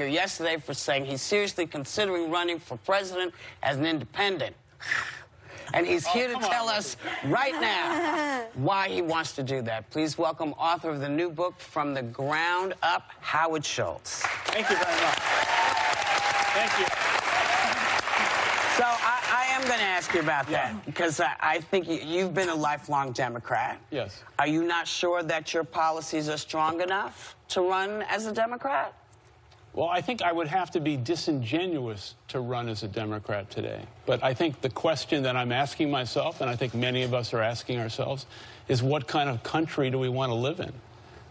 here yesterday for saying he's seriously considering running for president as an independent. And he's here to tell us right now why he wants to do that. Please welcome author of the new book, From the Ground Up, Howard Schultz. Thank you very much. Thank you. So I am going to ask you about that, because I think you've been a lifelong Democrat. Yes. Are you not sure that your policies are strong enough to run as a Democrat? Well, I think I would have to be disingenuous to run as a Democrat today. But I think the question that I'm asking myself, and I think many of us are asking ourselves, is what kind of country do we want to live in?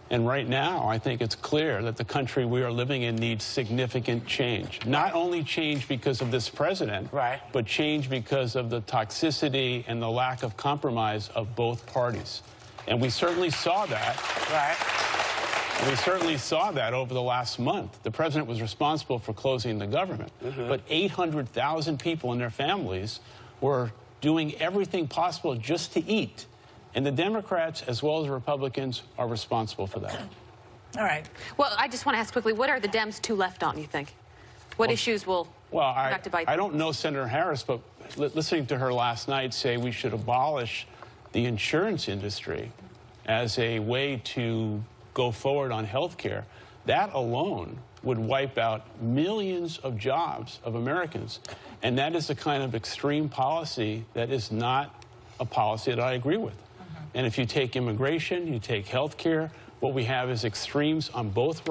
And right now, I think it's clear that the country we are living in needs significant change. Not only change because of this president, but change because of the toxicity and the lack of compromise of both parties. And we certainly saw that. We certainly saw that over the last month. The president was responsible for closing the government, but 800,000 people and their families were doing everything possible just to eat. And the Democrats, as well as the Republicans, are responsible for that. All right. Well, I just want to ask quickly, what are the Dems too left on, you think? What issues will have to bite them? I don't know Senator Harris, but listening to her last night say we should abolish the insurance industry as a way to go forward on health care, that alone would wipe out millions of jobs of Americans. And that is the kind of extreme policy that is not a policy that I agree with. And if you take immigration, you take health care, what we have is extremes on both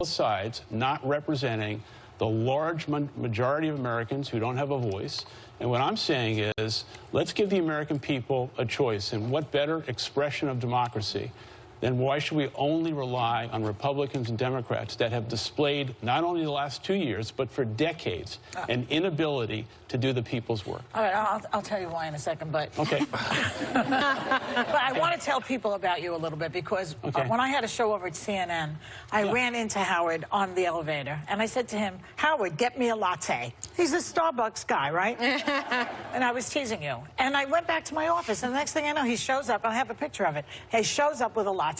sides, not representing the large majority of Americans who don't have a voice. And what I'm saying is, let's give the American people a choice. And what better expression of democracy? Then why should we only rely on Republicans and Democrats that have displayed, not only the last 2 years, but for decades, an inability to do the people's work? All right, I'll tell you why in a second, but... Okay. But I want to tell people about you a little bit, because when I had a show over at CNN, I ran into Howard on the elevator, and I said to him, Howard, get me a latte. He's a Starbucks guy, right? And I was teasing you. And I went back to my office, and the next thing I know, he shows up. I have a picture of it. He shows up with a latte.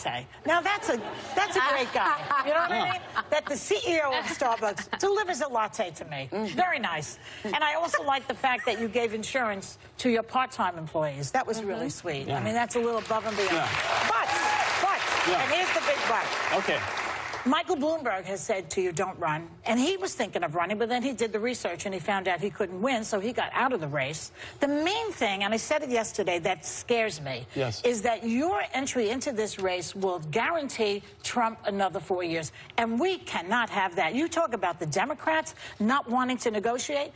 Now, that's a great guy. You know what I mean? That the CEO of Starbucks delivers a latte to me. Very nice. And I also like the fact that you gave insurance to your part-time employees. That was really sweet. I mean, that's a little above and beyond. But, and here's the big but. Okay. Michael Bloomberg has said to you, don't run. And he was thinking of running, but then he did the research and he found out he couldn't win, so he got out of the race. The main thing, and I said it yesterday, that scares me, is that your entry into this race will guarantee Trump another 4 years. And we cannot have that. You talk about the Democrats not wanting to negotiate.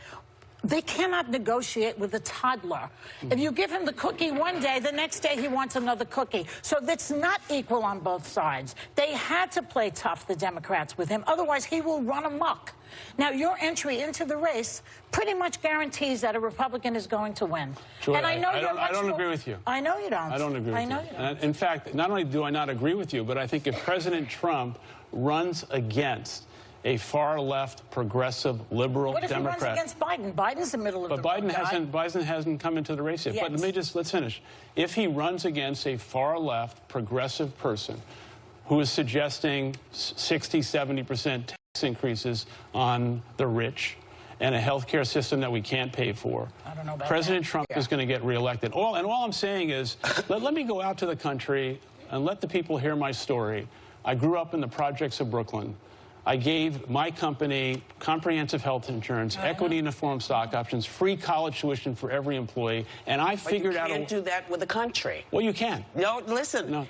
They cannot negotiate with a toddler. If you give him the cookie one day, the next day he wants another cookie. So that's not equal on both sides. They had to play tough, the Democrats, with him. Otherwise, he will run amok. Now, your entry into the race pretty much guarantees that a Republican is going to win. Joy, and I know I don't agree with you. I know you don't. I don't agree with you. I know you don't. In fact, not only do I not agree with you, but I think if President Trump runs against a far-left, progressive, liberal Democrat. What if he runs against Biden? Biden's the middle of the road guy. Biden hasn't come into the race yet. But let's finish. If he runs against a far-left, progressive person who is suggesting 60, 70% tax increases on the rich and a health care system that we can't pay for, President Trump is going to get reelected. And all I'm saying is, let me go out to the country and let the people hear my story. I grew up in the projects of Brooklyn. I gave my company comprehensive health insurance, equity in the form of stock options, free college tuition for every employee, and I figured out... You can't do that with the country. Well, you can. No, listen. No.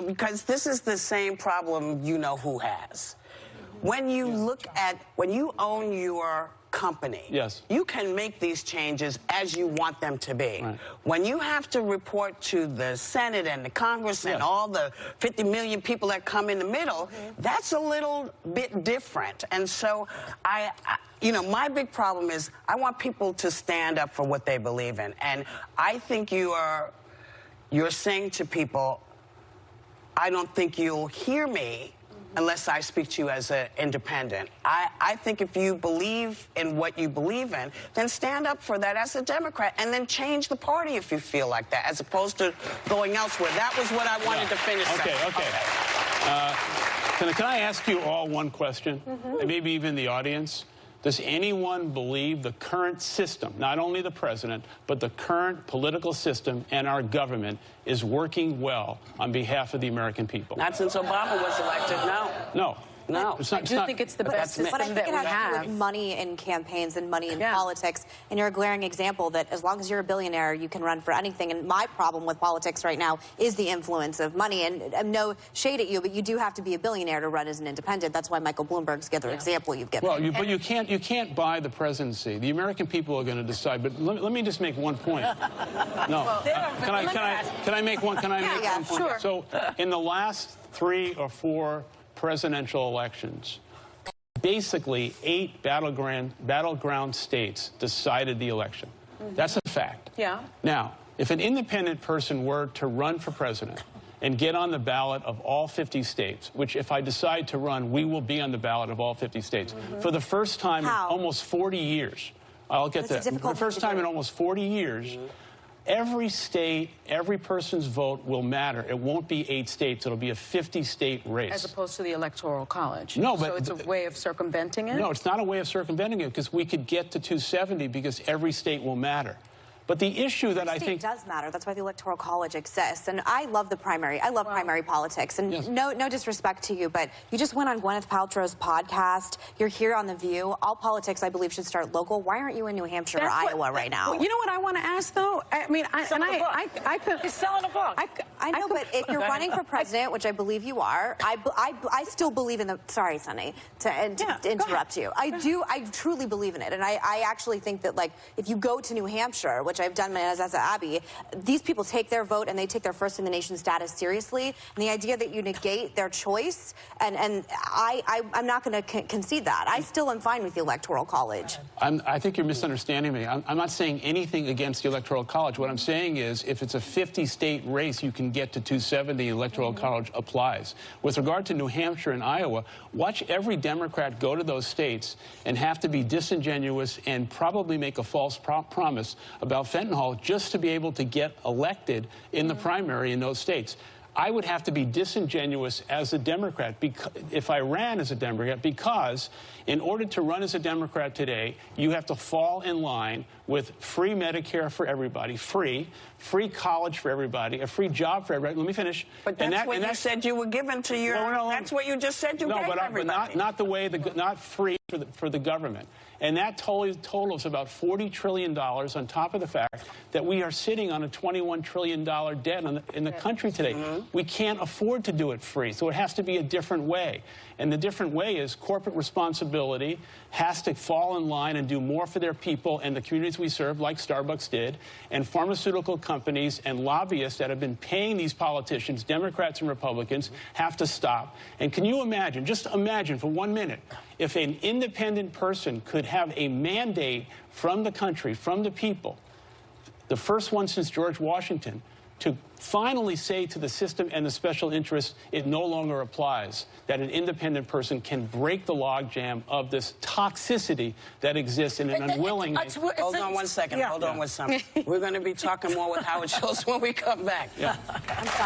Because this is the same problem you know who has. When you when you own your company, you can make these changes as you want them to be. When you have to report to the Senate and the Congress and all the 50 million people that come in the middle, that's a little bit different. And so you know, my big problem is I want people to stand up for what they believe in. And I think you're saying to people, I don't think you'll hear me unless I speak to you as an independent. I think if you believe in what you believe in, then stand up for that as a Democrat and then change the party if you feel like that, as opposed to going elsewhere. That was what I wanted to finish saying. Okay. Can I ask you all one question, and maybe even the audience? Does anyone believe the current system, not only the president, but the current political system and our government is working well on behalf of the American people? Not since Obama was elected, no. No. No. I do think it's the best system that we have. But I think it has to do with money in campaigns and money in politics. And you're a glaring example that as long as you're a billionaire, you can run for anything. And my problem with politics right now is the influence of money. And no shade at you, but you do have to be a billionaire to run as an independent. That's why Michael Bloomberg's the other example you've given. Well, but you can't buy the presidency. The American people are going to decide. But let me just make one point. No. Can I make one? Can I make one point? Sure. So in the last 3 or 4 presidential elections, basically 8 battleground states decided the election. That's a fact. Yeah. Now, if an independent person were to run for president and get on the ballot of all 50 states, which if I decide to run, we will be on the ballot of all 50 states, for the first time in almost 40 years, I'll get that. For the first time in almost 40 years, every state, every person's vote will matter. It won't be 8 states. It'll be a 50-state race. As opposed to the Electoral College. No, but... So it's a way of circumventing it? No, it's not a way of circumventing it, because we could get to 270 because every state will matter. But the issue that I think... It does matter. That's why the Electoral College exists. And I love the primary. I love primary politics. And no disrespect to you, but you just went on Gwyneth Paltrow's podcast. You're here on The View. All politics, I believe, should start local. Why aren't you in New Hampshire or Iowa right now? You know what I want to ask, though? I mean, He's selling a book. I know, but if you're running for president, which I believe you are, I still believe in the... Sorry, Sonny, to interrupt you. I truly believe in it. And I actually think that, like, if you go to New Hampshire, which I've done as Abby, these people take their vote and they take their first in the nation status seriously. And the idea that you negate their choice, and I'm not going to concede that. I still am fine with the Electoral College. I think you're misunderstanding me. I'm not saying anything against the Electoral College. What I'm saying is if it's a 50-state race, you can get to 270. The Electoral College applies. With regard to New Hampshire and Iowa, watch every Democrat go to those states and have to be disingenuous and probably make a false promise about fentanyl just to be able to get elected in the primary in those states. I would have to be disingenuous as a Democrat if I ran as a Democrat, because in order to run as a Democrat today, you have to fall in line with free Medicare for everybody, free college for everybody, a free job for everybody. Let me finish. But that's what you said you were given to your... That's what you just said you gave everybody. But not the way, not free for the government. And that totals about $40 trillion on top of the fact that we are sitting on a $21 trillion debt in the country today. We can't afford to do it free, so it has to be a different way. And the different way is corporate responsibility has to fall in line and do more for their people and the communities we serve, like Starbucks did, and pharmaceutical companies and lobbyists that have been paying these politicians, Democrats and Republicans, have to stop. And can you imagine, just imagine for 1 minute, if an independent person could have a mandate from the country, from the people, the first one since George Washington, to finally say to the system and the special interests it no longer applies, that an independent person can break the logjam of this toxicity that exists in an unwilling... Hold on 1 second. Hold on 1 second. We're going to be talking more with Howard Schultz when we come back. I'm sorry.